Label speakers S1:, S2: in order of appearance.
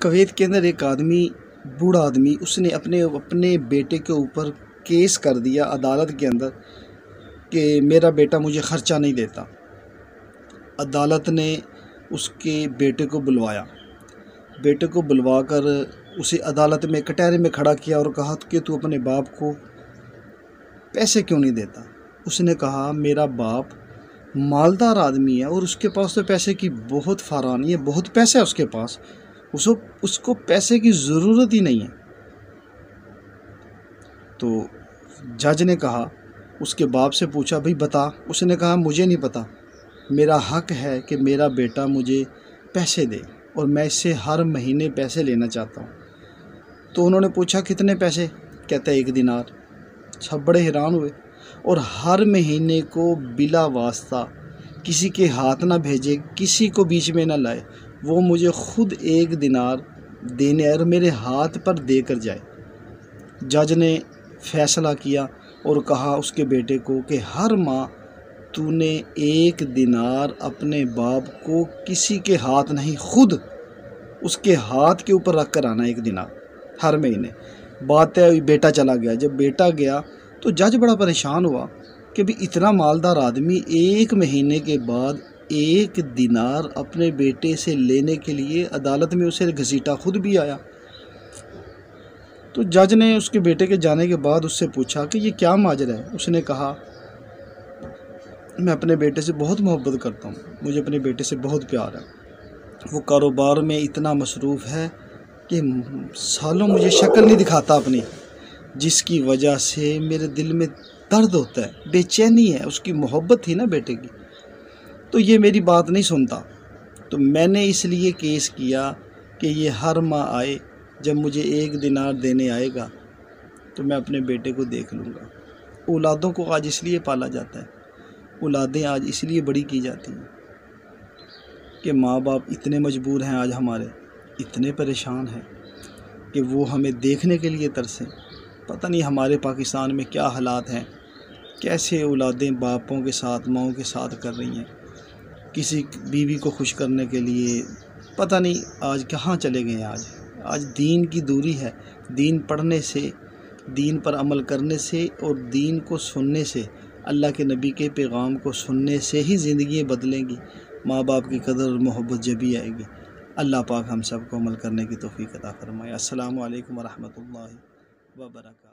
S1: Kuwait کے اندر ایک آدمی، بوڑھا آدمی، اس نے اپنے بیٹے کے اوپر کیس کر دیا عدالت کے اندر کہ میرا بیٹا مجھے خرچہ نہیں دیتا۔ عدالت نے اس کے بیٹے کو بلوایا، بیٹے کو بلوا کر اسے عدالت میں کٹہرے میں کھڑا کیا اور کہا کہ تو اپنے باپ کو پیسے کیوں نہیں دیتا؟ اس نے کہا میرا باپ مالدار آدمی ہے اور اس کے پاس تو پیسے کی بہت فراوانی ہے، بہت پیسہ ہے اس کے پاس، اس کو پیسے کی ضرورت ہی نہیں ہے۔ تو جج نے کہا، اس کے باپ سے پوچھا بھئی بتا۔ اس نے کہا مجھے نہیں پتا، میرا حق ہے کہ میرا بیٹا مجھے پیسے دے اور میں اس سے ہر مہینے پیسے لینا چاہتا ہوں۔ تو انہوں نے پوچھا کتنے پیسے؟ کہتا ہے 1 دینار۔ سب بڑے حیران ہوئے، اور ہر مہینے کو بلا واسطہ کسی کے ہاتھ نہ بھیجے، کسی کو بیچ میں نہ لائے، وہ مجھے خود 1 دینار دینے اور میرے ہاتھ پر دے کر جائے۔ جج نے فیصلہ کیا اور کہا اس کے بیٹے کو کہ ہر ماہ تو نے 1 دینار اپنے باپ کو کسی کے ہاتھ نہیں، خود اس کے ہاتھ کے اوپر رکھ کر آنا 1 دینار ہر مہینے۔ بات ہے بیٹا چلا گیا۔ جب بیٹا گیا تو جج بڑا پریشان ہوا کہ بھی اتنا مالدار آدمی 1 مہینے کے بعد 1 دینار اپنے بیٹے سے لینے کے لیے عدالت میں اسے گھسیٹا، خود بھی آیا۔ تو جج نے اس کے بیٹے کے جانے کے بعد اس سے پوچھا کہ یہ کیا ماجرا ہے؟ اس نے کہا میں اپنے بیٹے سے بہت محبت کرتا ہوں، مجھے اپنے بیٹے سے بہت پیار ہے، وہ کاروبار میں اتنا مصروف ہے کہ سالوں مجھے شکل نہیں دکھاتا اپنی، جس کی وجہ سے میرے دل میں درد ہوتا ہے، بے چینی ہے، اس کی محبت تھی نا بیٹے کی، تو یہ میری بات نہیں سنتا۔ تو میں نے اس لیے کیس کیا کہ یہ ہر ماہ آئے، جب مجھے 1 دینار دینے آئے گا تو میں اپنے بیٹے کو دیکھ لوں گا۔ اولادوں کو آج اس لیے پالا جاتا ہے، اولادیں آج اس لیے بڑی کی جاتی ہیں کہ ماں باپ اتنے مجبور ہیں، آج ہمارے اتنے پریشان ہیں کہ وہ ہمیں دیکھنے کے لیے ترسیں۔ پتہ نہیں ہمارے پاکستان میں کیا حالات ہیں، کیسے اولادیں باپوں کے ساتھ، ماؤں کے ساتھ کر رہی ہیں، کسی بیوی کو خوش کرنے کے لیے۔ پتہ نہیں آج کہاں چلے گئے ہیں۔ آج دین کی دوری ہے، دین پڑھنے سے، دین پر عمل کرنے سے اور دین کو سننے سے، اللہ کے نبی کے پیغام کو سننے سے ہی زندگیاں بدلیں گی، ماں باپ کی قدر اور محبت جبھی آئے گی۔ اللہ پاک ہم سب کو عمل کرنے کی توفیق عطا فرمائے۔ السلام علیکم ورحمۃ اللہ وبرکاتہ۔